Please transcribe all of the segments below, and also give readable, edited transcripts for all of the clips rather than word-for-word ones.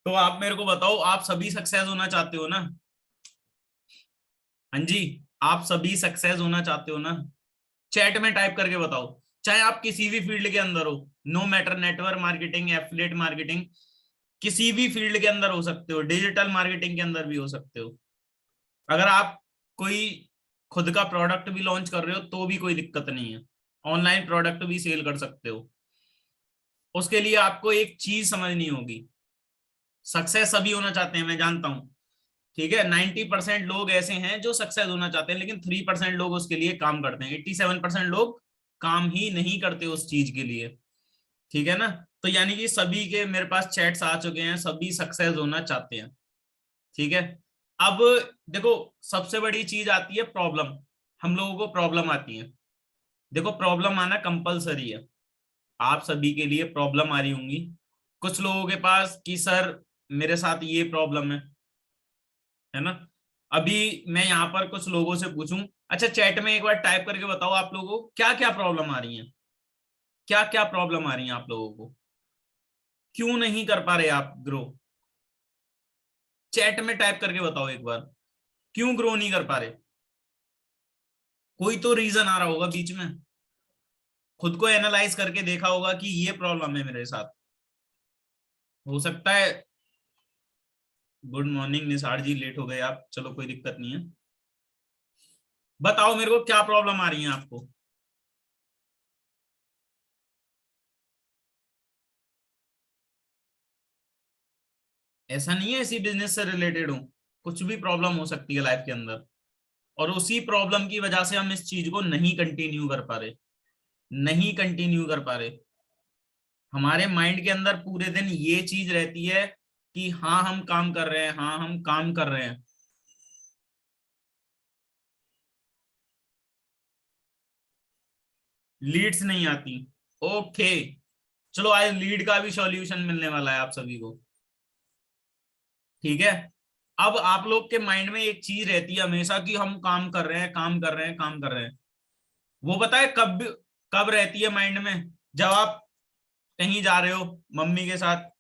तो आप मेरे को बताओ, आप सभी सक्सेस होना चाहते हो ना? हाँ जी, आप सभी सक्सेस होना चाहते हो ना? चैट में टाइप करके बताओ। चाहे आप किसी भी फील्ड के अंदर हो, no matter, network marketing, affiliate marketing, किसी भी फील्ड के अंदर हो सकते हो, डिजिटल मार्केटिंग के अंदर भी हो सकते हो। अगर आप कोई खुद का प्रोडक्ट भी लॉन्च कर रहे हो तो भी कोई दिक्कत नहीं है, ऑनलाइन प्रोडक्ट भी सेल कर सकते हो। उसके लिए आपको एक चीज समझनी होगी। सक्सेस सभी होना चाहते हैं, मैं जानता हूं। ठीक है, 90% लोग ऐसे हैं जो सक्सेस होना चाहते हैं, लेकिन 3% लोग उसके लिए काम करते हैं, 87% लोग काम ही नहीं करते उस चीज के लिए। ठीक है ना? तो यानी कि सभी के मेरे पास चैट्स आ चुके हैं, सभी सक्सेस होना चाहते हैं। ठीक है। अब देखो, सबसे बड़ी चीज आती है प्रॉब्लम। हम लोगों को प्रॉब्लम आती है। देखो, प्रॉब्लम आना कंपलसरी है। आप सभी के लिए प्रॉब्लम आ रही होंगी। कुछ लोगों के पास कि सर मेरे साथ ये प्रॉब्लम है ना? अभी मैं यहाँ पर कुछ लोगों से पूछूं। अच्छा, चैट में एक बार टाइप करके बताओ आप लोगों को क्या क्या प्रॉब्लम आ रही है। क्या क्या प्रॉब्लम आ रही है आप लोगों को? क्यों नहीं कर पा रहे आप ग्रो? चैट में टाइप करके बताओ एक बार, क्यों ग्रो नहीं कर पा रहे? कोई तो रीजन आ रहा होगा बीच में। खुद को एनालाइज करके देखा होगा कि ये प्रॉब्लम है मेरे साथ। हो सकता है। गुड मॉर्निंग निसार जी, लेट हो गए आप, चलो कोई दिक्कत नहीं है। बताओ मेरे को क्या प्रॉब्लम आ रही है आपको। ऐसा नहीं है इसी बिजनेस से रिलेटेड हो, कुछ भी प्रॉब्लम हो सकती है लाइफ के अंदर। और उसी प्रॉब्लम की वजह से हम इस चीज को नहीं कंटिन्यू कर पा रहे। नहीं कंटिन्यू कर पा रहे। हमारे माइंड के अंदर पूरे दिन ये चीज रहती है कि हाँ हम काम कर रहे हैं, हाँ हम काम कर रहे हैं। लीड्स नहीं आती। ओके, चलो आज लीड का भी सॉल्यूशन मिलने वाला है आप सभी को। ठीक है। अब आप लोग के माइंड में एक चीज रहती है हमेशा कि हम काम कर रहे हैं, काम कर रहे हैं, काम कर रहे हैं। वो पता है कब कब रहती है माइंड में? जब आप कहीं जा रहे हो मम्मी के साथ।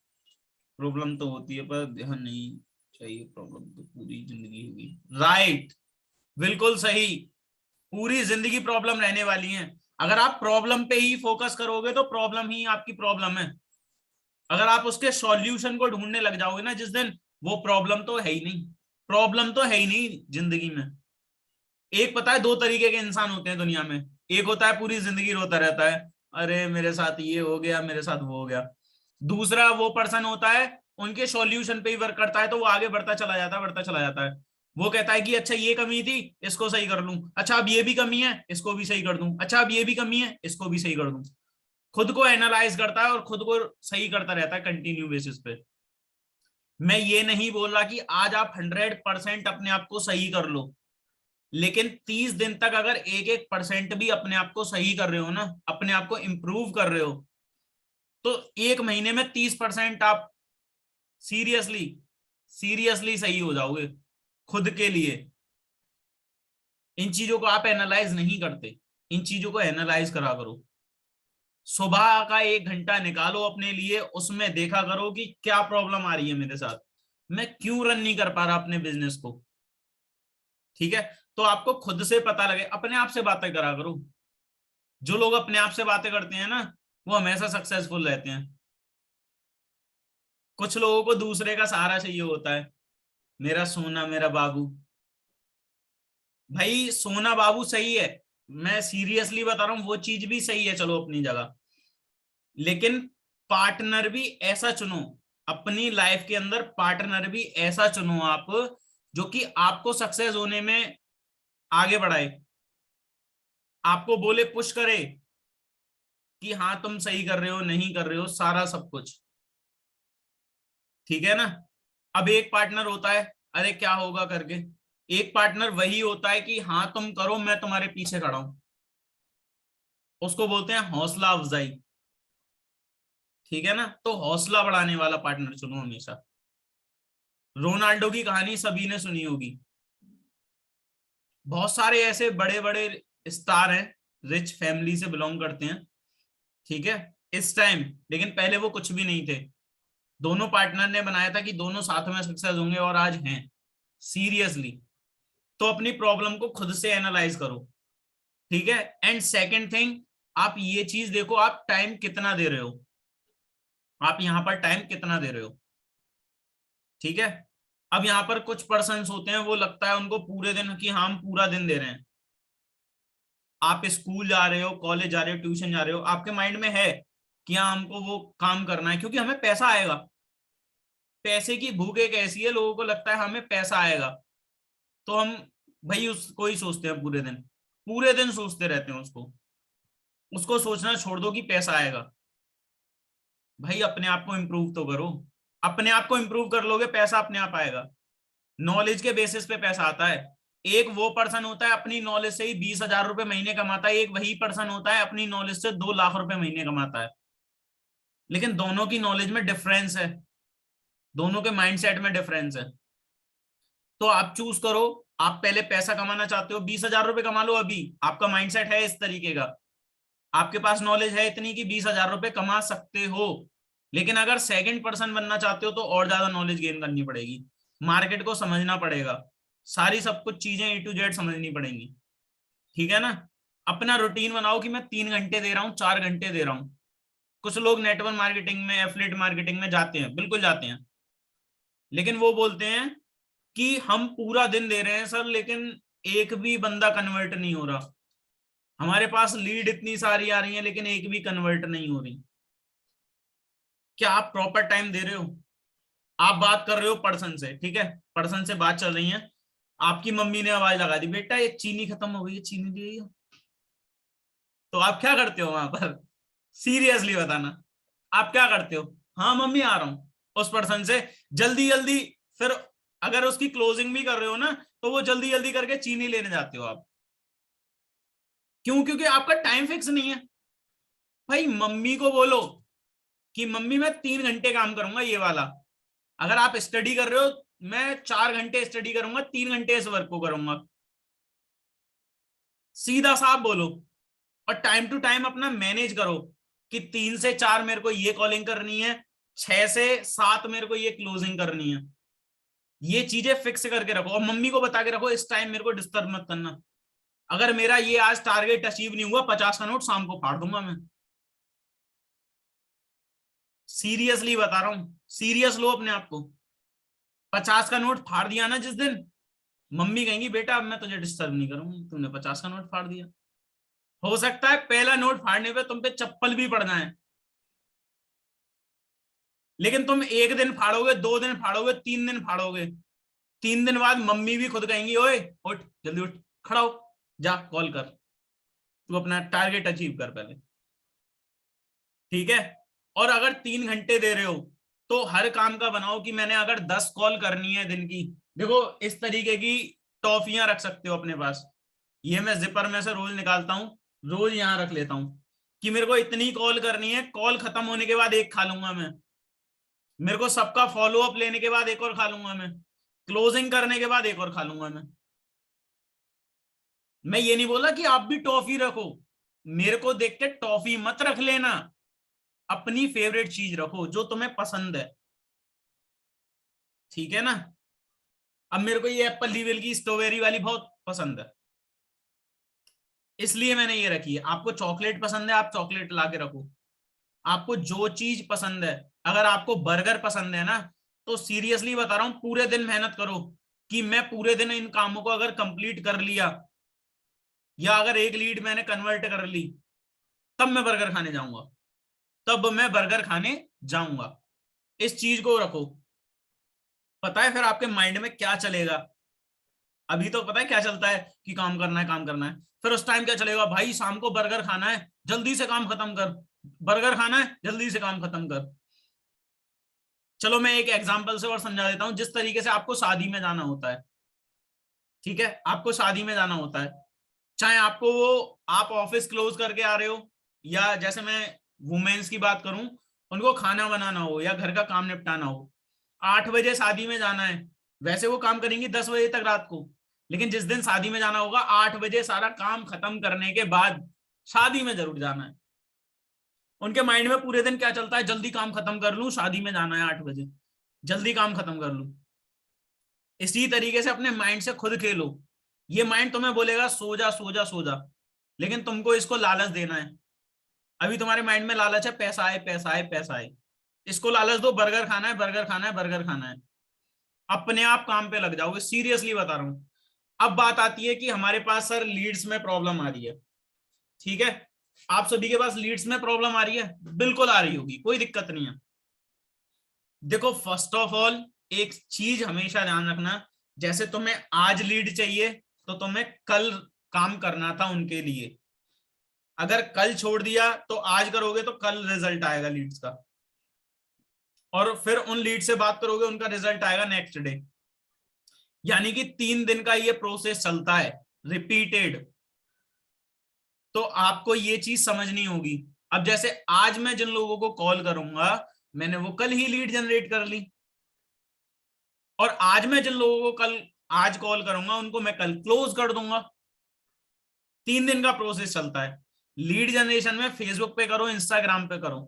प्रॉब्लम तो होती है पर ध्यान नहीं चाहिए, प्रॉब्लम तो पूरी जिंदगी होगी। राइट, बिल्कुल सही। पूरी जिंदगी प्रॉब्लम रहने वाली है। अगर आप प्रॉब्लम पे ही फोकस करोगे तो प्रॉब्लम ही आपकी प्रॉब्लम है। अगर आप उसके सॉल्यूशन को ढूंढने लग जाओगे ना जिस दिन, वो प्रॉब्लम तो है ही नहीं। प्रॉब्लम तो है ही नहीं जिंदगी में। एक पता है, दो तरीके के इंसान होते हैं दुनिया में। एक होता है पूरी जिंदगी रोता रहता है, अरे मेरे साथ ये हो गया, मेरे साथ वो हो गया। दूसरा वो पर्सन होता है, उनके सॉल्यूशन पे ही वर्क करता है तो वो आगे बढ़ता चला जाता है, बढ़ता चला जाता है। वो कहता है कि अच्छा ये कमी थी, इसको सही कर लूं, अच्छा अब ये भी कमी है, इसको भी सही कर दूं, अच्छा अब ये भी कमी है, इसको भी सही कर दूं। खुद को एनालाइज करता है और खुद को सही करता रहता है कंटिन्यू बेसिस पे। मैं ये नहीं बोल रहा कि आज आप 100% अपने आप को सही कर लो, लेकिन 30 दिन तक अगर एक एक परसेंट भी अपने आप को सही कर रहे हो ना, अपने आप को इम्प्रूव कर रहे हो, तो एक महीने में 30% आप सीरियसली सीरियसली सही हो जाओगे खुद के लिए। इन चीजों को आप एनालाइज नहीं करते। इन चीजों को एनालाइज करा करो। सुबह का 1 घंटा निकालो अपने लिए, उसमें देखा करो कि क्या प्रॉब्लम आ रही है मेरे साथ, मैं क्यों रन नहीं कर पा रहा अपने बिजनेस को। ठीक है। तो आपको खुद से पता लगे, अपने आप से बातें करा करो। जो लोग अपने आप से बातें करते हैं ना, वो हमेशा सक्सेसफुल रहते हैं। कुछ लोगों को दूसरे का सहारा चाहिए होता है। मेरा सोना, मेरा बाबू। भाई सोना बाबू सही है, मैं सीरियसली बता रहा हूं, वो चीज भी सही है, चलो अपनी जगह। लेकिन पार्टनर भी ऐसा चुनो, अपनी लाइफ के अंदर पार्टनर भी ऐसा चुनो आप, जो कि आपको सक्सेस होने में आगे बढ़ाए, आपको बोले, पुश करे कि हाँ तुम सही कर रहे हो, नहीं कर रहे हो, सारा सब कुछ। ठीक है ना? अब एक पार्टनर होता है, अरे क्या होगा करके। एक पार्टनर वही होता है कि हाँ तुम करो, मैं तुम्हारे पीछे खड़ा हूं। उसको बोलते हैं हौसला अफजाई। ठीक है ना? तो हौसला बढ़ाने वाला पार्टनर चुनो हमेशा। रोनाल्डो की कहानी सभी ने सुनी होगी। बहुत सारे ऐसे बड़े बड़े स्टार हैं, रिच फैमिली से बिलोंग करते हैं। ठीक है। इस टाइम, लेकिन पहले वो कुछ भी नहीं थे। दोनों पार्टनर ने बनाया था कि दोनों साथ में सक्सेस होंगे और आज हैं सीरियसली। तो अपनी प्रॉब्लम को खुद से एनालाइज करो, ठीक है। एंड सेकंड थिंग, आप ये चीज देखो, आप टाइम कितना दे रहे हो, आप यहां पर टाइम कितना दे रहे हो, ठीक है। अब यहाँ पर कुछ पर्सन्स होते हैं, वो लगता है उनको पूरे दिन कि हाँ हम पूरा दिन दे रहे हैं। आप स्कूल जा रहे हो, कॉलेज जा रहे हो, ट्यूशन जा रहे हो, आपके माइंड में है कि हाँ हमको वो काम करना है क्योंकि हमें पैसा आएगा। पैसे की भूख एक ऐसी है, लोगों को लगता है हमें पैसा आएगा, तो हम भाई उसको ही सोचते हैं पूरे दिन सोचते रहते हैं उसको। उसको सोचना छोड़ दो कि पैसा आएगा। भाई अपने आप को इम्प्रूव तो करो, अपने आप को इम्प्रूव कर लोगे, पैसा अपने आप आएगा। नॉलेज के बेसिस पे पैसा आता है। एक वो पर्सन होता है अपनी नॉलेज से ही 20,000 रुपए महीने कमाता है, एक वही पर्सन होता है अपनी नॉलेज से 2 लाख रुपए महीने कमाता है। लेकिन दोनों की नॉलेज में डिफरेंस है, दोनों के माइंडसेट में डिफरेंस है। तो आप चूज करो, आप पहले पैसा कमाना चाहते हो, 20,000 रुपए कमा लो, अभी आपका माइंडसेट है इस तरीके का, आपके पास नॉलेज है इतनी कि 20,000 रुपए कमा सकते हो। लेकिन अगर सेकंड पर्सन बनना चाहते हो तो और ज्यादा नॉलेज गेन करनी पड़ेगी, मार्केट को समझना पड़ेगा, सारी सब कुछ चीजें A to Z समझनी पड़ेंगी, ठीक है ना। अपना रूटीन बनाओ कि मैं 3 घंटे दे रहा हूँ, 4 घंटे दे रहा हूँ। कुछ लोग नेटवर्क मार्केटिंग में, एफिलिएट मार्केटिंग में जाते हैं, बिल्कुल जाते हैं, लेकिन वो बोलते हैं कि हम पूरा दिन दे रहे हैं सर, लेकिन एक भी बंदा कन्वर्ट नहीं हो रहा, हमारे पास लीड इतनी सारी आ रही है लेकिन एक भी कन्वर्ट नहीं हो रही। क्या आप प्रॉपर टाइम दे रहे हो? आप बात कर रहे हो पर्सन से, ठीक है, पर्सन से बात चल रही है, आपकी मम्मी ने आवाज लगा दी, बेटा ये चीनी खत्म हो गई है, चीनी दे रही हो। तो आप क्या करते हो वहां पर? सीरियसली बताना, आप क्या करते हो? हाँ मम्मी आ रहा हूँ, उस पर्सन से जल्दी जल्दी। फिर अगर उसकी क्लोजिंग भी कर रहे हो ना, तो वो जल्दी जल्दी करके चीनी लेने जाते हो आप। क्यों? क्योंकि आपका टाइम फिक्स नहीं है। भाई मम्मी को बोलो कि मम्मी मैं 3 घंटे काम करूंगा ये वाला, अगर आप स्टडी कर रहे हो, मैं 4 घंटे स्टडी करूंगा, 3 घंटे इस वर्क को करूंगा, सीधा साफ बोलो। और टाइम टू टाइम अपना मैनेज करो कि 3 से 4 मेरे को ये कॉलिंग करनी है, 6 से 7 मेरे को ये क्लोजिंग करनी है। ये चीजें फिक्स करके रखो और मम्मी को बता के रखो इस टाइम मेरे को डिस्टर्ब मत करना। अगर मेरा ये आज टारगेट अचीव नहीं हुआ, 50 का नोट शाम को फाड़ दूंगा मैं। सीरियसली बता रहा हूं, सीरियस लो अपने आप को। 50 का नोट फाड़ दिया ना जिस दिन, मम्मी कहेंगी बेटा अब मैं तुझे डिस्टर्ब नहीं करूंगी, तूने 50 का नोट फाड़ दिया। हो सकता है पहला नोट फाड़ने पे तुम पे चप्पल भी पड़ जाए, लेकिन तुम 1 दिन फाड़ोगे, 2 दिन फाड़ोगे, 3 दिन फाड़ोगे, 3 दिन बाद मम्मी भी खुद कहेंगी ओए उठ जल्दी उठ, खड़ा हो, जा कॉल कर, तू अपना टारगेट अचीव कर पहले, ठीक है। और अगर 3 घंटे दे रहे हो तो हर काम का बनाओ कि मैंने अगर 10 कॉल करनी है दिन की, देखो इस तरीके की टॉफियां रख सकते हो अपने पास। ये मैं जिपर में से रोज निकालता हूँ, रोज यहाँ रख लेता हूँ कि मेरे को इतनी कॉल करनी है, कॉल खत्म होने के बाद एक खा लूंगा मैं, मेरे को सबका फॉलो अप लेने के बाद एक और खा लूंगा मैं, क्लोजिंग करने के बाद एक और खा लूंगा मैं ये नहीं बोला कि आप भी टॉफी रखो, मेरे को देख के टॉफी मत रख लेना, अपनी फेवरेट चीज रखो जो तुम्हें पसंद है, ठीक है ना। अब मेरे को ये एप्पल लीवेल की स्ट्रॉबेरी वाली बहुत पसंद है, इसलिए मैंने ये रखी है। आपको चॉकलेट पसंद है, आप चॉकलेट ला के रखो, आपको जो चीज पसंद है। अगर आपको बर्गर पसंद है ना, तो सीरियसली बता रहा हूं पूरे दिन मेहनत करो कि मैं पूरे दिन इन कामों को अगर कंप्लीट कर लिया, या अगर एक लीड मैंने कन्वर्ट कर ली, तब मैं बर्गर खाने जाऊंगा, तब मैं बर्गर खाने जाऊंगा। इस चीज को रखो। पता है फिर आपके माइंड में क्या चलेगा? अभी तो पता है क्या चलता है कि काम करना है काम करना है, फिर उस टाइम क्या चलेगा? भाई शाम को बर्गर खाना है, जल्दी से काम खत्म कर, बर्गर खाना है जल्दी से काम खत्म कर। चलो मैं एक एग्जांपल से और समझा देता हूं, जिस तरीके से आपको शादी में जाना होता है, ठीक है, आपको शादी में जाना होता है, चाहे आपको वो आप ऑफिस क्लोज करके आ रहे हो, या जैसे मैं वुमेन्स की बात करूं, उनको खाना बनाना हो या घर का काम निपटाना हो, 8 बजे शादी में जाना है, वैसे वो काम करेंगी 10 बजे तक रात को, लेकिन जिस दिन शादी में जाना होगा 8 बजे सारा काम खत्म करने के बाद शादी में जरूर जाना है। उनके माइंड में पूरे दिन क्या चलता है, जल्दी काम खत्म कर लूं, शादी में जाना है 8 बजे, जल्दी काम खत्म कर लूं। इसी तरीके से अपने माइंड से खुद खेलो। ये माइंड तुम्हें बोलेगा सो जा सो जा सो जा, लेकिन तुमको इसको लालच देना है। अभी तुम्हारे माइंड में लालच है, पैसा आए पैसा आए पैसा आए, इसको लालच दो, बर्गर खाना है बर्गर खाना है बर्गर खाना है, अपने आप काम पे लग जाओगे, सीरियसली बता रहा हूं। अब बात आती है कि हमारे पास सर लीड्स में प्रॉब्लम आ रही है, ठीक है, आप सभी के पास लीड्स में प्रॉब्लम आ रही है, बिल्कुल आ रही होगी, कोई दिक्कत नहीं है। देखो फर्स्ट ऑफ ऑल एक चीज हमेशा ध्यान रखना, जैसे तुम्हें आज लीड चाहिए तो तुम्हें कल काम करना था उनके लिए, अगर कल छोड़ दिया तो आज करोगे तो कल रिजल्ट आएगा लीड्स का, और फिर उन लीड से बात करोगे उनका रिजल्ट आएगा नेक्स्ट डे। यानी कि 3 दिन का ये प्रोसेस चलता है रिपीटेड। तो आपको ये चीज समझनी होगी। अब जैसे आज मैं जिन लोगों को कॉल करूंगा, मैंने वो कल ही लीड जनरेट कर ली, और आज मैं जिन लोगों को कल आज कॉल करूंगा उनको मैं कल क्लोज कर दूंगा। 3 दिन का प्रोसेस चलता है लीड जनरेशन में। फेसबुक पे करो, इंस्टाग्राम पे करो,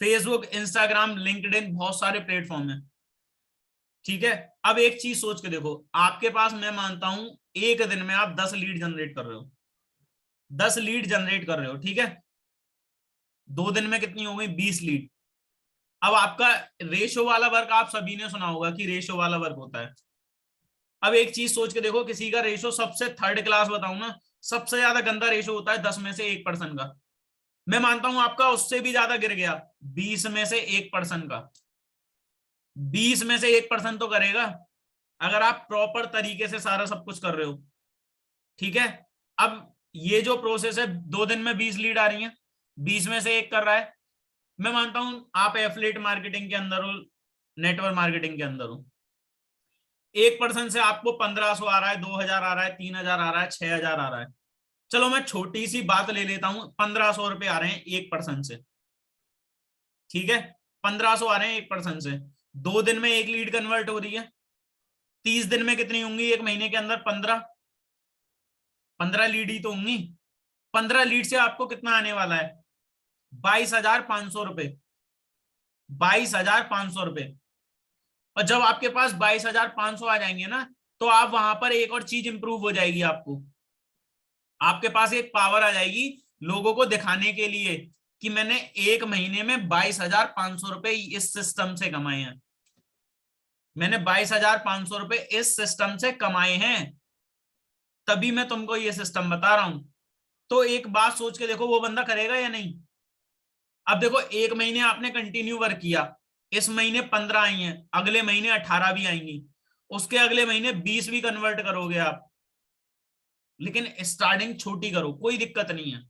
फेसबुक इंस्टाग्राम लिंक्डइन बहुत सारे प्लेटफॉर्म है, ठीक है। अब एक चीज सोच के देखो, आपके पास मैं मानता हूं एक दिन में आप 10 लीड जनरेट कर रहे हो, 10 लीड जनरेट कर रहे हो, ठीक है, 2 दिन में कितनी हो गई, 20 लीड। अब आपका रेशो वाला वर्क आप सभी ने सुना होगा कि रेशो वाला वर्क होता है। अब एक चीज सोच के देखो, किसी का रेशो सबसे थर्ड क्लास बताऊं ना, सबसे ज्यादा गंदा रेशो होता है 10 में से 1% का। मैं मानता हूं आपका उससे भी ज्यादा गिर गया, 20 में से 1% का। 20 में से 1% तो करेगा अगर आप प्रॉपर तरीके से सारा सब कुछ कर रहे हो, ठीक है। अब ये जो प्रोसेस है, 2 दिन में 20 लीड आ रही है, 20 में से 1 कर रहा है। मैं मानता हूं आप एफिलिएट मार्केटिंग के अंदर हो, नेटवर्क मार्केटिंग के अंदर हो, 1% से आपको 1500 आ रहा है, 2000 आ रहा है, 3000 आ रहा है, 6000 आ रहा है। चलो मैं छोटी सी बात ले लेता हूं, 1500 रुपए आ रहे हैं 1% से, ठीक है, 1500 आ रहे हैं 1% से। 2 दिन में 1 लीड कन्वर्ट हो रही है, 30 दिन में कितनी होंगी, 1 महीने के अंदर 15 लीड ही तो होंगी। 15 लीड से आपको कितना आने वाला है, 22,500 रुपए, 22,500 रुपए। और जब आपके पास 22,500 आ जाएंगे ना, तो आप वहां पर एक और चीज इंप्रूव हो जाएगी, आपको आपके पास एक पावर आ जाएगी लोगों को दिखाने के लिए कि मैंने 1 महीने में 22,500 रुपए इस सिस्टम से कमाए हैं, मैंने 22,500 रुपए इस सिस्टम से कमाए हैं, तभी मैं तुमको ये सिस्टम बता रहा हूं। तो एक बात सोच के देखो, वो बंदा करेगा या नहीं। अब देखो 1 महीने आपने कंटिन्यू वर्क किया, इस महीने 15 आई हैं, अगले महीने 18 भी आएंगी, उसके अगले महीने 20 भी कन्वर्ट करोगे आप। लेकिन स्टार्टिंग छोटी करो, कोई दिक्कत नहीं है,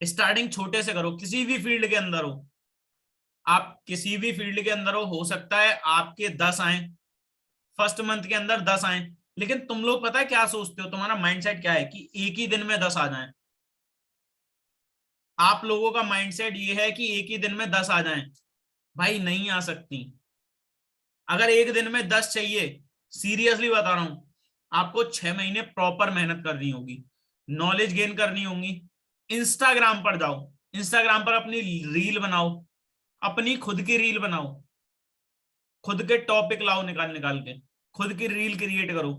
स्टार्टिंग छोटे से करो, किसी भी फील्ड के अंदर हो, आप किसी भी फील्ड के अंदर हो सकता है आपके 10 आए, फर्स्ट मंथ के अंदर 10 आए, लेकिन तुम लोग पता है क्या सोचते हो, तुम्हारा माइंडसेट क्या है कि एक ही दिन में 10 आ जाएं। आप लोगों का माइंडसेट ये है कि एक ही दिन में 10 आ जाएं, भाई नहीं आ सकती। अगर एक दिन में 10 चाहिए, सीरियसली बता रहा हूं, आपको 6 महीने प्रॉपर मेहनत करनी होगी, नॉलेज गेन करनी होगी। इंस्टाग्राम पर जाओ, इंस्टाग्राम पर अपनी रील बनाओ, अपनी खुद की रील बनाओ, खुद के टॉपिक लाओ निकाल निकाल के, खुद की रील क्रिएट करो,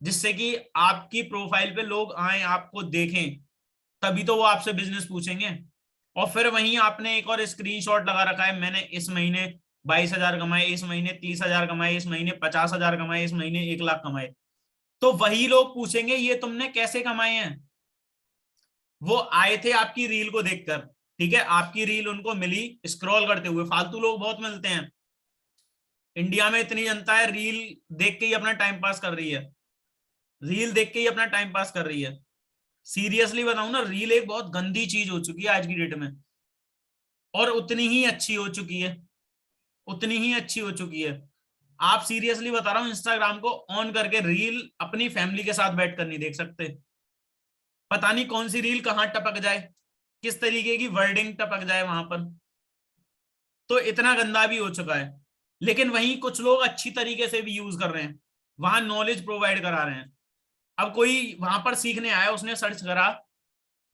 जिससे कि आपकी प्रोफाइल पे लोग आए, आपको देखें, तभी तो वो आपसे बिजनेस पूछेंगे। और फिर वहीं आपने एक और स्क्रीनशॉट लगा रखा है, मैंने इस महीने 22,000 कमाए, इस महीने 30,000 कमाए, इस महीने 50,000 कमाए, इस महीने 1 लाख कमाए। तो वही लोग पूछेंगे ये तुमने कैसे कमाए हैं। वो आए थे आपकी रील को देखकर, ठीक है, आपकी रील उनको मिली स्क्रॉल करते हुए, फालतू लोग बहुत मिलते हैं इंडिया में, इतनी जनता है रील देख के ही अपना टाइम पास कर रही है, रील देख के ही अपना टाइम पास कर रही है। सीरियसली बताऊं ना, रील एक बहुत गंदी चीज हो चुकी है आज की डेट में, और उतनी ही अच्छी हो चुकी है, उतनी ही अच्छी हो चुकी है। आप सीरियसली बता रहा हूं, इंस्टाग्राम को ऑन करके रील अपनी फैमिली के साथ बैठ कर नहीं देख सकते, पता नहीं कौन सी रील कहां टपक जाए, किस तरीके की वर्डिंग टपक जाए वहां पर। तो इतना गंदा भी हो चुका है। लेकिन वहीं कुछ लोग अच्छी तरीके से भी यूज कर रहे हैं, वहां नॉलेज प्रोवाइड करा रहे हैं। अब कोई वहां पर सीखने आया, उसने सर्च करा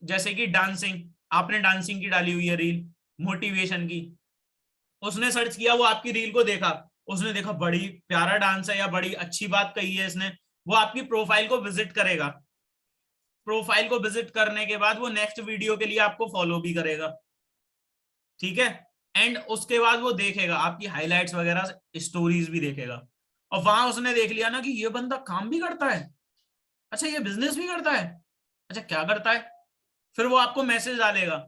जैसे कि डांसिंग, आपने डांसिंग की डाली हुई है रील, मोटिवेशन की, उसने सर्च किया, वो आपकी रील को देखा, उसने देखा बड़ी प्यारा डांस है या बड़ी अच्छी बात कही है इसने, वो आपकी प्रोफाइल को विजिट करेगा। प्रोफाइल को विजिट करने के बाद वो नेक्स्ट वीडियो के लिए आपको फॉलो भी करेगा, ठीक है। एंड उसके बाद वो देखेगा आपकी हाइलाइट्स वगैरह, स्टोरीज भी देखेगा, और वहां उसने देख लिया ना कि ये बंदा काम भी करता है, अच्छा ये बिजनेस भी करता है, अच्छा क्या करता है, फिर वो आपको मैसेज डालेगा,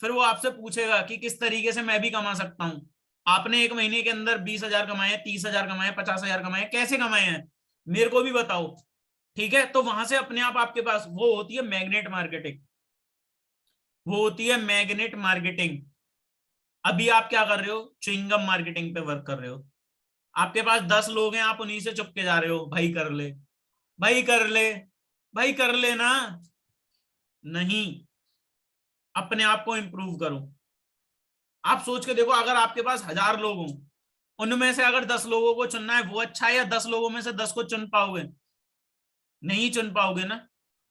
फिर वो आपसे पूछेगा कि किस तरीके से मैं भी कमा सकता हूं। आपने एक महीने के अंदर 20,000 कमाए, 30,000 कमाए, 50,000 कमाए, कैसे कमाए हैं मेरे को भी बताओ, ठीक है। तो वहां से अपने आप आपके पास वो होती है मैग्नेट मार्केटिंग, वो होती है मैग्नेट मार्केटिंग। अभी आप क्या कर रहे हो, च्युइंगम मार्केटिंग पे वर्क कर रहे हो। आपके पास 10 लोग हैं, आप उन्हीं से चुपके जा रहे हो, भाई कर ले, भाई कर ले, भाई कर ले ना, नहीं, अपने आप को इंप्रूव करो। आप सोच के देखो, अगर आपके पास 1,000 लोग हों, उनमें से अगर 10 लोगों को चुनना है, वो अच्छा है, या 10 लोगों में से 10 को चुन पाओगे, नहीं चुन पाओगे ना।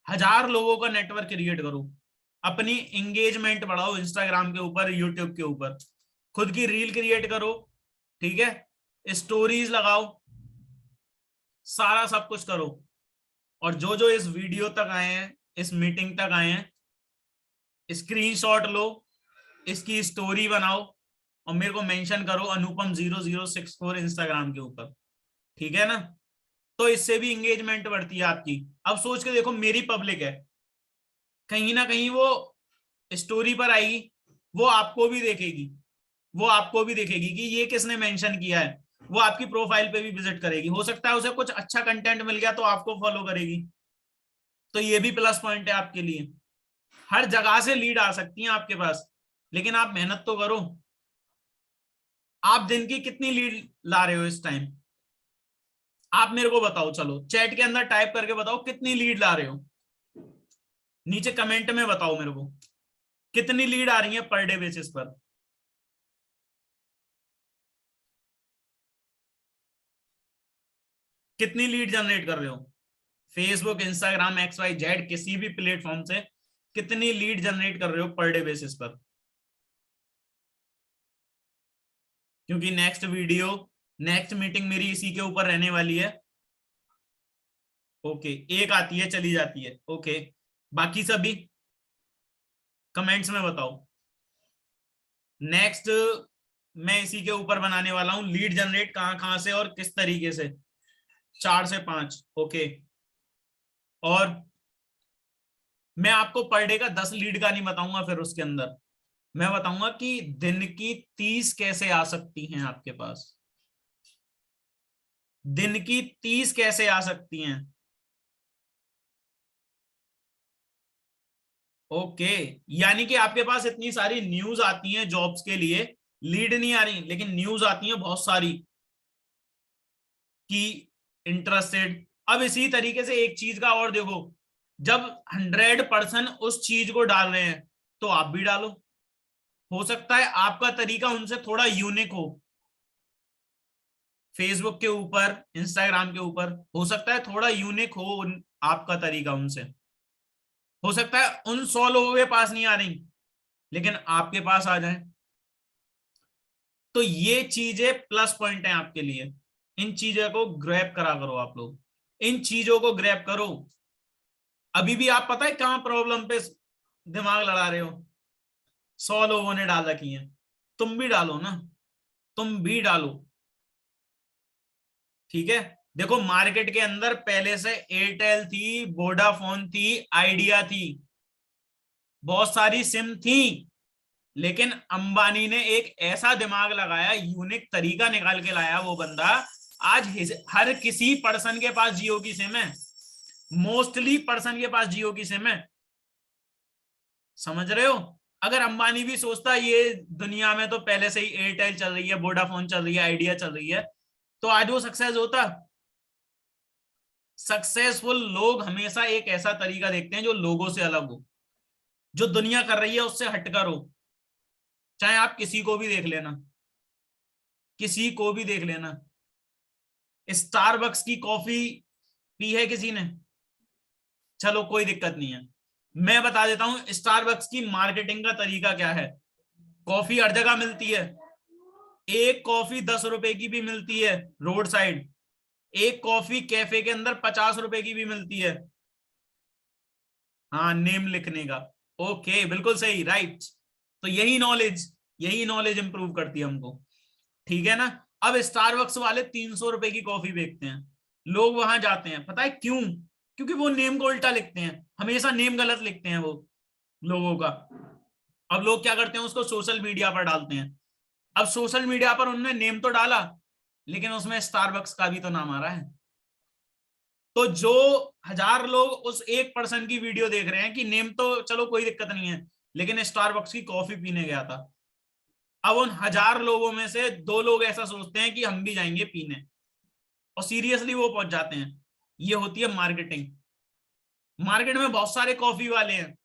1,000 लोगों का नेटवर्क क्रिएट करो, अपनी एंगेजमेंट बढ़ाओ, इंस्टाग्राम के ऊपर, यूट्यूब के ऊपर, खुद की रील क्रिएट करो, ठीक है, स्टोरीज लगाओ, सारा सब कुछ करो। और जो जो इस वीडियो तक आए हैं, इस मीटिंग तक आए हैं, स्क्रीनशॉट लो, इसकी स्टोरी बनाओ, और मेरे को मेंशन करो अनुपम0064 इंस्टाग्राम के ऊपर, ठीक है ना। तो इससे भी इंगेजमेंट बढ़ती है आपकी। अब सोच के देखो, मेरी पब्लिक है, कहीं ना कहीं वो स्टोरी पर आएगी, वो आपको भी देखेगी, वो आपको भी देखेगी कि ये किसने मेंशन किया है, वो आपकी प्रोफाइल पे भी विजिट करेगी, हो सकता है उसे कुछ अच्छा कंटेंट मिल गया तो आपको फॉलो करेगी। तो ये भी प्लस पॉइंट है आपके लिए। हर जगह से लीड आ सकती है आपके पास, लेकिन आप मेहनत तो करो। आप दिन की कितनी लीड ला रहे हो इस टाइम, आप मेरे को बताओ, चलो चैट के अंदर टाइप करके बताओ कितनी लीड ला रहे हो, नीचे कमेंट में बताओ मेरे को कितनी लीड आ रही है पर डे बेसिस पर। कितनी लीड जनरेट कर रहे हो, फेसबुक, इंस्टाग्राम, XYZ किसी भी प्लेटफॉर्म से कितनी लीड जनरेट कर रहे हो पर डे बेसिस पर। क्योंकि नेक्स्ट वीडियो, नेक्स्ट मीटिंग मेरी इसी के ऊपर रहने वाली है। ओके, एक आती है चली जाती है, ओके, बाकी सभी कमेंट्स में बताओ। नेक्स्ट मैं इसी के ऊपर बनाने वाला हूं, लीड जनरेट कहां कहां से और किस तरीके से, 4 से 5, ओके। और मैं आपको पर डे का 10 लीड का नहीं बताऊंगा, फिर उसके अंदर मैं बताऊंगा कि दिन की 30 कैसे आ सकती हैं आपके पास, दिन की 30 कैसे आ सकती हैं, ओके। यानी कि आपके पास इतनी सारी न्यूज आती हैं जॉब्स के लिए, लीड नहीं आ रही, लेकिन न्यूज आती हैं बहुत सारी कि इंटरेस्टेड। अब इसी तरीके से एक चीज का और देखो, जब 100% उस चीज को डाल रहे हैं, तो आप भी डालो। हो सकता है आपका तरीका उनसे थोड़ा यूनिक हो, फेसबुक के ऊपर, इंस्टाग्राम के ऊपर हो सकता है थोड़ा यूनिक हो आपका तरीका उनसे। हो सकता है उन 100 लोगों के पास नहीं आ रही, लेकिन आपके पास आ जाए। तो ये चीजें प्लस पॉइंट है आपके लिए। इन चीजों को ग्रैब करा करो आप लोग, इन चीजों को ग्रैब करो। अभी भी आप पता है कहां प्रॉब्लम पे दिमाग लड़ा रहे हो, 100 लोगों ने डाल रखी है, तुम भी डालो ना, तुम भी डालो, ठीक है। देखो मार्केट के अंदर पहले से एयरटेल थी, वोडाफोन थी, आइडिया थी, बहुत सारी सिम थी, लेकिन अंबानी ने एक ऐसा दिमाग लगाया, यूनिक तरीका निकाल के लाया वो बंदा। आज हर किसी पर्सन के पास जियो की सिम है, मोस्टली पर्सन के पास जियो की सिम है, समझ रहे हो। अगर अंबानी भी सोचता ये दुनिया में तो पहले से ही एयरटेल चल रही है, वोडाफोन चल रही है, आइडिया चल रही है, तो आज वो सक्सेस होता। सक्सेसफुल लोग हमेशा एक ऐसा तरीका देखते हैं जो लोगों से अलग हो, जो दुनिया कर रही है उससे हटकर हो। चाहे आप किसी को भी देख लेना, किसी को भी देख लेना, स्टारबक्स की कॉफी पी है किसी ने, चलो कोई दिक्कत नहीं है, मैं बता देता हूं स्टारबक्स की मार्केटिंग का तरीका क्या है। कॉफी हर जगह मिलती है, एक कॉफी 10 रुपए की भी मिलती है रोड साइड, एक कॉफी कैफे के अंदर 50 रुपए की भी मिलती है। हाँ, नेम लिखने का। ओके, बिल्कुल सही, राइट। तो यही नॉलेज इंप्रूव करती है हमको, ठीक है ना। अब स्टारबक्स वाले 300 रुपए की कॉफी बेचते हैं, लोग वहां जाते हैं, पता है क्यों? क्योंकि वो नेम को उल्टा लिखते हैं, हमेशा नेम गलत लिखते हैं वो लोगों का। अब लोग क्या करते हैं, उसको सोशल मीडिया पर डालते हैं। अब सोशल मीडिया पर उन्होंने नेम तो डाला, लेकिन उसमें स्टारबक्स का भी तो नाम आ रहा है। तो जो 1000 लोग उस एक पर्सन की वीडियो देख रहे हैं कि नेम तो चलो कोई दिक्कत नहीं है, लेकिन स्टारबक्स की कॉफी पीने गया था, अब उन 1000 लोगों में से 2 लोग ऐसा सोचते हैं कि हम भी जाएंगे पीने, और सीरियसली वो पहुंच जाते हैं। ये होती है मार्केटिंग। मार्केट में बहुत सारे कॉफी वाले हैं,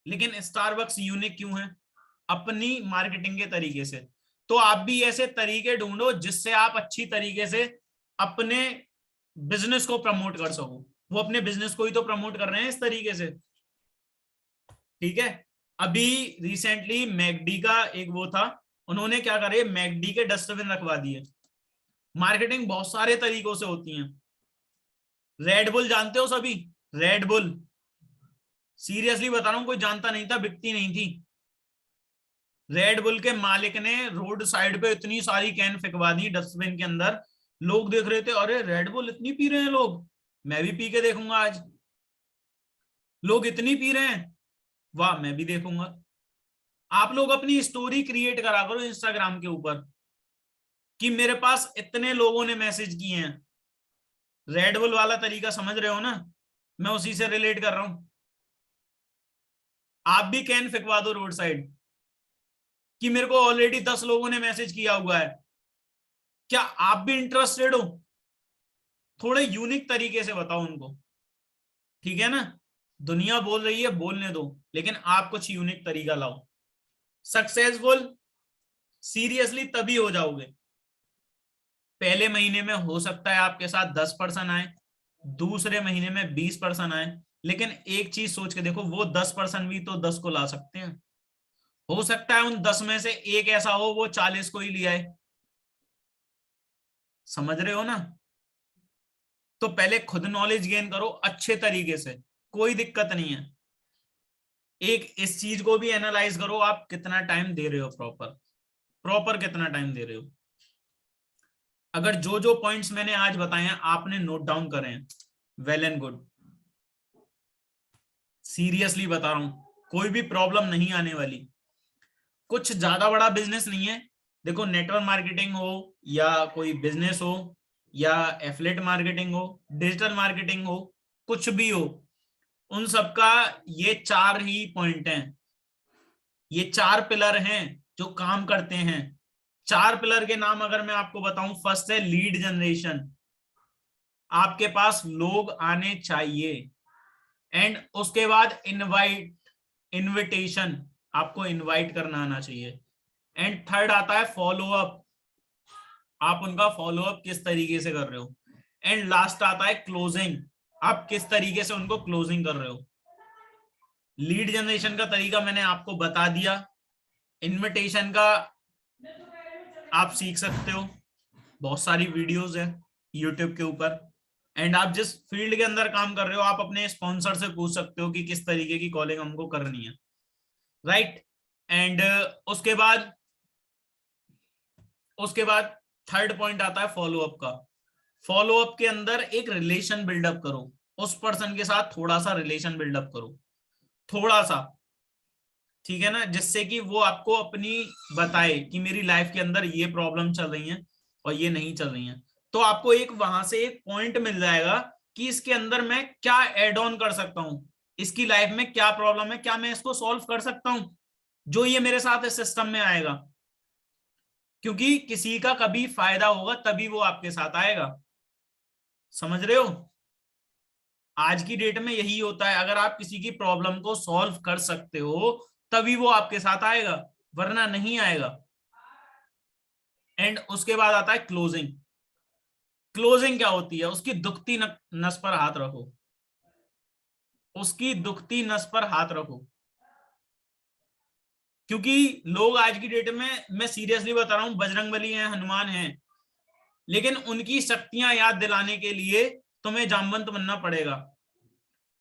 लेकिन स्टारबक्स यूनिक क्यों है? अपनी मार्केटिंग के तरीके से। तो आप भी ऐसे तरीके ढूंढो जिससे आप अच्छी तरीके से अपने बिजनेस को प्रमोट कर सको। वो अपने बिजनेस को ही तो प्रमोट कर रहे हैं इस तरीके से, ठीक है। अभी रिसेंटली मैकडी का एक वो था, उन्होंने क्या करे, मैकडी के डस्टबिन रखवा दिए। मार्केटिंग बहुत सारे तरीकों से होती है। रेड बुल जानते हो सभी? रेड बुल, सीरियसली बता रहा हूं, कोई जानता नहीं था, बिकती नहीं थी। रेड बुल के मालिक ने रोड साइड पे इतनी सारी कैन फेंकवा दी डस्टबिन के अंदर। लोग देख रहे थे, अरे रेड बुल इतनी पी रहे हैं लोग, मैं भी पी के देखूंगा आज। लोग इतनी पी रहे हैं, वाह मैं भी देखूंगा। आप लोग अपनी स्टोरी क्रिएट करा करो इंस्टाग्राम के ऊपर कि मेरे पास इतने लोगों ने मैसेज किए हैं। रेड बुल वाला तरीका समझ रहे हो ना? मैं उसी से रिलेट कर रहा हूं। आप भी कैन फेंकवा दो रोड साइड कि मेरे को ऑलरेडी 10 लोगों ने मैसेज किया हुआ है, क्या आप भी इंटरेस्टेड हो? थोड़े यूनिक तरीके से बताओ उनको, ठीक है ना। दुनिया बोल रही है, बोलने दो, लेकिन आप कुछ यूनिक तरीका लाओ। सक्सेसफुल सीरियसली तभी हो जाओगे, पहले महीने में हो सकता है आपके साथ 10 पर्सन आए, दूसरे महीने में 20 पर्सन आए, लेकिन एक चीज सोच के देखो, वो 10 पर्सन भी तो 10 को ला सकते हैं। हो सकता है उन 10 में से एक ऐसा हो वो 40 को ही ले आए। समझ रहे हो ना? तो पहले खुद नॉलेज गेन करो अच्छे तरीके से, कोई दिक्कत नहीं है। एक इस चीज को भी एनालाइज करो, आप कितना टाइम दे रहे हो, प्रॉपर प्रॉपर कितना टाइम दे रहे हो। अगर जो जो पॉइंट्स मैंने आज बताए हैं आपने नोट डाउन करे हैं, वेल एंड गुड। सीरियसली बता रहा हूं, कोई भी प्रॉब्लम नहीं आने वाली। कुछ ज्यादा बड़ा बिजनेस नहीं है। देखो, नेटवर्क मार्केटिंग हो या कोई बिजनेस हो या एफिलिएट मार्केटिंग हो, डिजिटल मार्केटिंग हो, कुछ भी हो, उन सबका ये 4 ही पॉइंट हैं। ये 4 पिलर हैं जो काम करते हैं। 4 पिलर के नाम अगर मैं आपको बताऊं, फर्स्ट है लीड जनरेशन, आपके पास लोग आने चाहिए। एंड उसके बाद इनविटेशन, आपको इनवाइट करना आना चाहिए। एंड थर्ड आता है फॉलो अप, आप उनका फॉलो अप किस तरीके से कर रहे हो। एंड लास्ट आता है क्लोजिंग, आप किस तरीके से उनको क्लोजिंग कर रहे हो। लीड जनरेशन का तरीका मैंने आपको बता दिया, इनविटेशन का आप सीख सकते हो, बहुत सारी वीडियोस हैं यूट्यूब के ऊपर। एंड आप जिस फील्ड के अंदर काम कर रहे हो, आप अपने स्पॉन्सर से पूछ सकते हो कि किस तरीके की कॉलिंग हमको करनी है, राइट। एंड उसके बाद थर्ड पॉइंट आता है फॉलो अप का। फॉलो अप के अंदर एक रिलेशन बिल्डअप करो, उस पर्सन के साथ थोड़ा सा रिलेशन बिल्डअप करो, थोड़ा सा, ठीक है ना, जिससे कि वो आपको अपनी बताए कि मेरी लाइफ के अंदर ये प्रॉब्लम चल रही है और ये नहीं चल रही है। तो आपको एक वहां से एक पॉइंट मिल जाएगा कि इसके अंदर मैं क्या एड ऑन कर सकता हूं, इसकी लाइफ में क्या प्रॉब्लम है, क्या मैं इसको सॉल्व कर सकता हूं, जो ये मेरे साथ इस सिस्टम में आएगा। क्योंकि किसी का कभी फायदा होगा तभी वो आपके साथ आएगा। समझ रहे हो? आज की डेट में यही होता है, अगर आप किसी की प्रॉब्लम को सॉल्व कर सकते हो तभी वो आपके साथ आएगा, वरना नहीं आएगा। एंड उसके बाद आता है क्लोजिंग। क्लोजिंग क्या होती है? उसकी दुखती नस पर हाथ रखो, उसकी दुखती नस पर हाथ रखो। क्योंकि लोग आज की डेट में, मैं सीरियसली बता रहा हूं, बजरंगबली हैं, हनुमान हैं, लेकिन उनकी शक्तियां याद दिलाने के लिए तुम्हें जामवंत बनना पड़ेगा।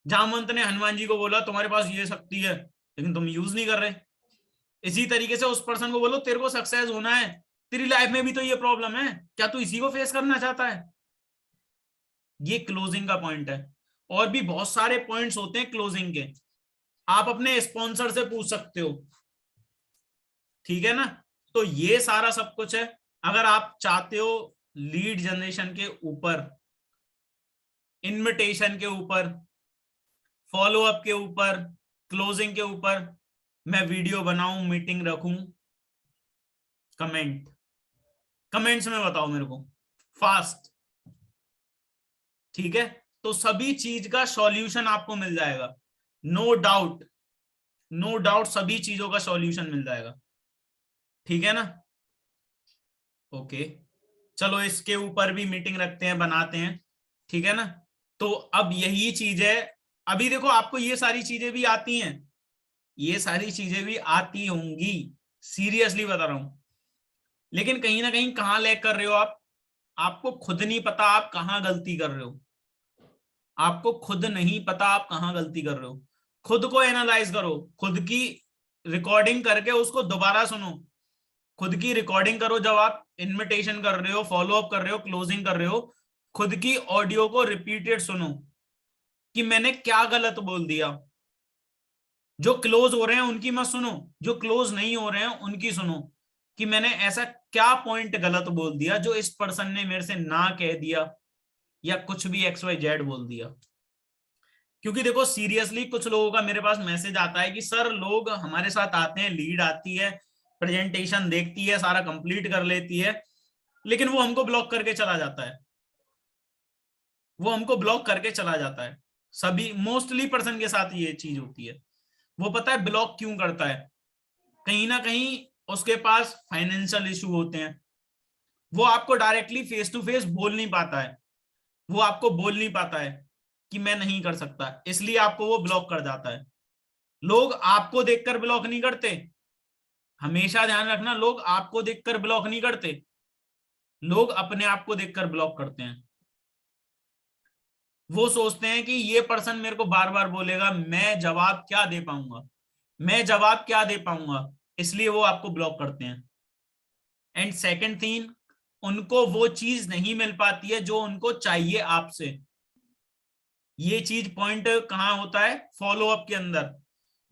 जामवंत ने हनुमान जी को बोला तुम्हारे पास ये शक्ति है, लेकिन तुम यूज नहीं कर रहे। इसी तरीके से उस पर्सन को बोलो तेरे को सक्सेस होना है, तेरी लाइफ में भी तो ये प्रॉब्लम है, क्या तू इसी को फेस करना चाहता है? ये क्लोजिंग का पॉइंट है। और भी बहुत सारे पॉइंट्स होते हैं क्लोजिंग के, आप अपने स्पॉन्सर से पूछ सकते हो, ठीक है ना। तो ये सारा सब कुछ है। अगर आप चाहते हो लीड जनरेशन के ऊपर, इनविटेशन के ऊपर, फॉलो अप के ऊपर, क्लोजिंग के ऊपर मैं वीडियो बनाऊं, मीटिंग रखूं, कमेंट्स में बताओ मेरे को फास्ट, ठीक है। तो सभी चीज का सॉल्यूशन आपको मिल जाएगा, नो डाउट, नो डाउट, सभी चीजों का सॉल्यूशन मिल जाएगा, ठीक है ना। ओके, चलो इसके ऊपर भी मीटिंग रखते हैं, बनाते हैं, ठीक है ना। तो अब यही चीज है, अभी देखो आपको ये सारी चीजें भी आती हैं, ये सारी चीजें भी आती होंगी, सीरियसली बता रहा हूं, लेकिन कहीं ना कहीं कहां लैग कर रहे हो आप, आपको खुद नहीं पता आप कहां गलती कर रहे हो, आपको खुद नहीं पता आप कहां गलती कर रहे हो। खुद को एनालाइज करो, खुद की रिकॉर्डिंग करके उसको दोबारा सुनो, खुद की रिकॉर्डिंग करो, जब आप इनविटेशन कर रहे हो, फॉलो अप कर रहे हो, क्लोजिंग कर रहे हो, खुद की ऑडियो को रिपीटेड सुनो कि मैंने क्या गलत बोल दिया। जो क्लोज हो रहे हैं उनकी मत सुनो, जो क्लोज नहीं हो रहे हैं उनकी सुनो, कि मैंने ऐसा क्या पॉइंट गलत बोल दिया जो इस पर्सन ने मेरे से ना कह दिया, या कुछ भी एक्स वाई जेड बोल दिया। क्योंकि देखो सीरियसली कुछ लोगों का मेरे पास मैसेज आता है कि सर लोग हमारे साथ आते हैं, लीड आती है, प्रेजेंटेशन देखती है, सारा कंप्लीट कर लेती है, लेकिन वो हमको ब्लॉक करके चला जाता है, वो हमको ब्लॉक करके चला जाता है। सभी मोस्टली पर्सन के साथ ये चीज होती है। वो पता है ब्लॉक क्यों करता है? कहीं ना कहीं उसके पास फाइनेंशियल इशू होते हैं, वो आपको डायरेक्टली फेस टू फेस बोल नहीं पाता है, वो आपको बोल नहीं पाता है कि मैं नहीं कर सकता, इसलिए आपको वो ब्लॉक कर जाता है। लोग आपको देखकर ब्लॉक नहीं करते, हमेशा ध्यान रखना, लोग आपको देखकर ब्लॉक नहीं करते, लोग अपने आप को देखकर ब्लॉक करते हैं। वो सोचते हैं कि ये पर्सन मेरे को बार बार बोलेगा, मैं जवाब क्या दे पाऊंगा, मैं जवाब क्या दे पाऊंगा, इसलिए वो आपको ब्लॉक करते हैं। एंड सेकंड थिंग, उनको वो चीज नहीं मिल पाती है जो उनको चाहिए आपसे। ये चीज पॉइंट कहां होता है? फॉलो अप के अंदर।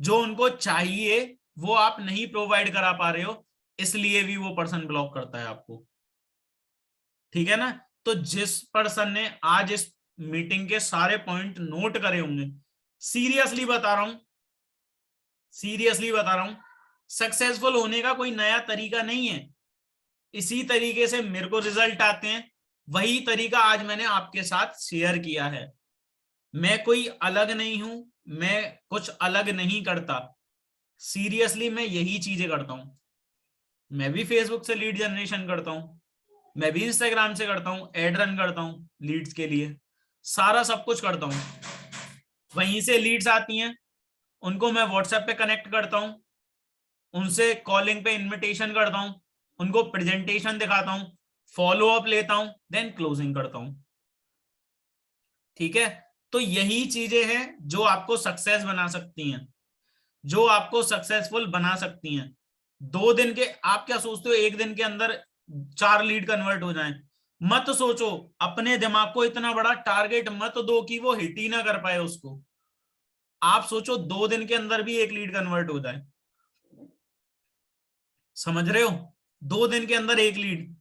जो उनको चाहिए वो आप नहीं प्रोवाइड करा पा रहे हो, इसलिए भी वो पर्सन ब्लॉक करता है आपको, ठीक है ना। तो जिस पर्सन ने आज इस मीटिंग के सारे पॉइंट नोट करे होंगे, सीरियसली बता रहा हूं, सीरियसली बता रहा हूं, सक्सेसफुल होने का कोई नया तरीका नहीं है। इसी तरीके से मेरे को रिजल्ट आते हैं, वही तरीका आज मैंने आपके साथ शेयर किया है। मैं कोई अलग नहीं हूं, मैं कुछ अलग नहीं करता, सीरियसली मैं यही चीजें करता हूं। मैं भी फेसबुक से लीड जनरेशन करता हूं, मैं भी इंस्टाग्राम से करता हूं, एड रन करता हूं लीड्स के लिए, सारा सब कुछ करता हूं। वहीं से लीड्स आती हैं, उनको मैं व्हाट्सएप पे कनेक्ट करता हूं, उनसे कॉलिंग पे इनविटेशन करता हूं, उनको प्रेजेंटेशन दिखाता हूं, फॉलो अप लेता हूं, देन क्लोजिंग करता हूं, ठीक है। तो यही चीजें हैं जो आपको सक्सेस बना सकती हैं, जो आपको सक्सेसफुल बना सकती हैं। 2 दिन के, आप क्या सोचते हो एक दिन के अंदर 4 लीड कन्वर्ट हो जाएं? मत सोचो, अपने दिमाग को इतना बड़ा टारगेट मत दो कि वो हिट ही ना कर पाए उसको। आप सोचो 2 दिन के अंदर भी 1 लीड कन्वर्ट हो जाए, समझ रहे हो? 2 दिन के अंदर 1 लीड।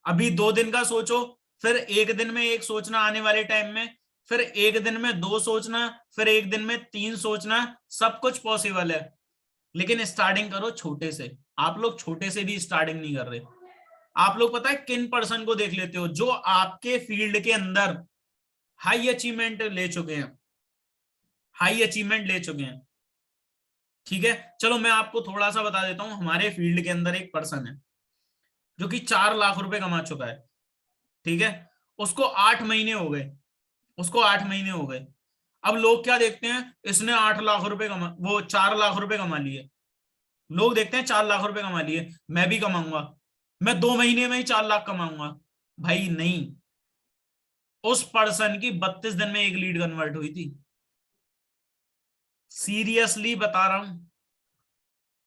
अभी 2 दिन का सोचो, फिर एक दिन में एक सोचना, आने वाले टाइम में फिर एक दिन में 2 सोचना, फिर एक दिन में 3 सोचना, सब कुछ पॉसिबल है। लेकिन स्टार्टिंग करो छोटे से। आप लोग छोटे से भी स्टार्टिंग नहीं कर रहे। आप लोग पता है किन पर्सन को देख लेते हो? जो आपके फील्ड के अंदर हाई अचीवमेंट ले चुके हैं, हाई अचीवमेंट ले चुके हैं, ठीक है। चलो मैं आपको थोड़ा सा बता देता हूं, हमारे फील्ड के अंदर एक पर्सन है जो कि 4 लाख रुपए कमा चुका है, ठीक है। उसको 8 महीने हो गए, उसको 8 महीने हो गए। अब लोग क्या देखते हैं, इसने 8 लाख रुपए कमा, वो 4 लाख रुपए कमा लिए, लोग देखते हैं 4 लाख रुपए कमा लिए, मैं भी कमाऊंगा, मैं 2 महीने में ही 4 लाख कमाऊंगा। भाई नहीं, उस पर्सन की 32 दिन में एक लीड कन्वर्ट हुई थी, सीरियसली बता रहा हूं,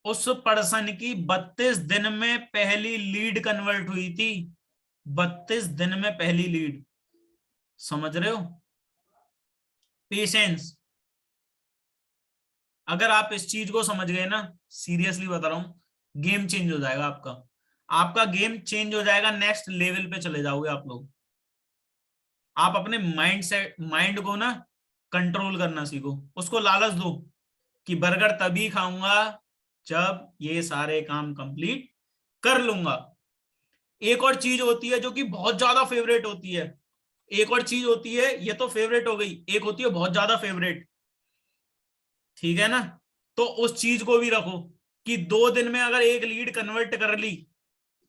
उस पर्सन की 32 दिन में पहली लीड कन्वर्ट हुई थी, 32 दिन में पहली लीड, समझ रहे हो? पेशेंस। अगर आप इस चीज को समझ गए ना, सीरियसली बता रहा हूं, गेम चेंज हो जाएगा आपका, आपका गेम चेंज हो जाएगा, नेक्स्ट लेवल पे चले जाओगे आप लोग। आप अपने माइंड को ना कंट्रोल करना सीखो, उसको लालच दो कि बर्गर तभी खाऊंगा जब ये सारे काम कंप्लीट कर लूंगा। एक और चीज होती है जो कि बहुत ज्यादा फेवरेट होती है, एक और चीज होती है, ये तो फेवरेट हो गई, एक होती है बहुत ज्यादा फेवरेट, ठीक है ना? तो उस चीज को भी रखो कि 2 दिन में अगर एक लीड कन्वर्ट कर ली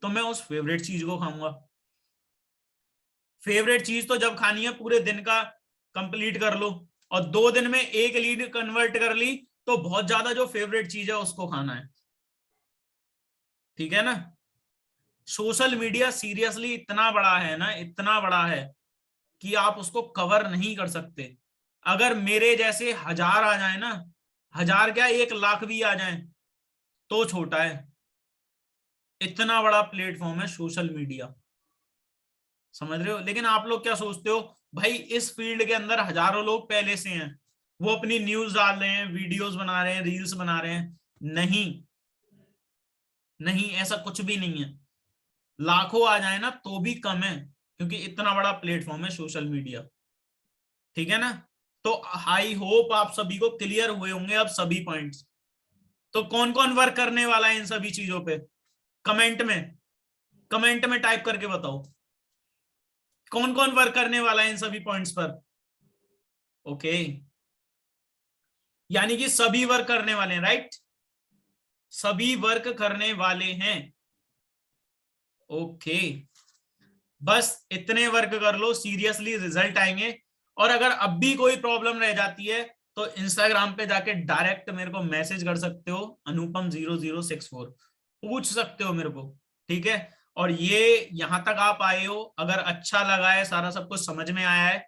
तो मैं उस फेवरेट चीज को खाऊंगा। फेवरेट चीज तो जब खानी है पूरे दिन का कंप्लीट कर लो, और 2 दिन में एक लीड कन्वर्ट कर ली तो बहुत ज्यादा जो फेवरेट चीज है उसको खाना है, ठीक है ना? सोशल मीडिया सीरियसली इतना बड़ा है ना, इतना बड़ा है कि आप उसको कवर नहीं कर सकते। अगर मेरे जैसे 1000 आ जाए ना, 1000 क्या 1 लाख भी आ जाए तो छोटा है, इतना बड़ा प्लेटफॉर्म है सोशल मीडिया, समझ रहे हो? लेकिन आप लोग क्या सोचते हो, भाई इस फील्ड के अंदर हजारों लोग पहले से हैं, वो अपनी न्यूज डाल रहे हैं, वीडियोस बना रहे हैं, रील्स बना रहे हैं। नहीं, नहीं, ऐसा कुछ भी नहीं है, लाखों आ जाए ना तो भी कम है, क्योंकि इतना बड़ा प्लेटफॉर्म है सोशल मीडिया, ठीक है ना? तो आई होप आप सभी को क्लियर हुए होंगे अब सभी पॉइंट्स। तो कौन कौन वर्क करने वाला है इन सभी चीजों पे, कमेंट में, कमेंट में टाइप करके बताओ कौन कौन वर्क करने वाला है इन सभी पॉइंट्स पर। ओके, यानी कि सभी वर्क करने वाले हैं, राइट? सभी वर्क करने वाले हैं, ओके। बस इतने वर्क कर लो, सीरियसली रिजल्ट आएंगे। और अगर अब भी कोई प्रॉब्लम रह जाती है तो इंस्टाग्राम पे जाके डायरेक्ट मेरे को मैसेज कर सकते हो, अनुपम0064, पूछ सकते हो मेरे को, ठीक है? और ये यहां तक आप आए हो, अगर अच्छा लगा है, सारा सब कुछ समझ में आया है,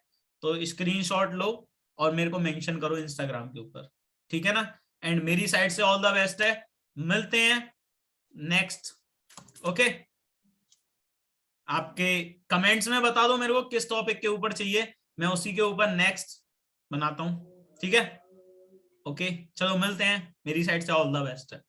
तो स्क्रीनशॉट लो और मेरे को मेंशन करो इंस्टाग्राम के ऊपर, ठीक है ना? एंड मेरी साइड से ऑल द बेस्ट है, मिलते हैं नेक्स्ट। ओके, आपके कमेंट्स में बता दो मेरे को किस टॉपिक के ऊपर चाहिए, मैं उसी के ऊपर नेक्स्ट बनाता हूं, ठीक है? ओके, चलो मिलते हैं, मेरी साइड से ऑल द बेस्ट है।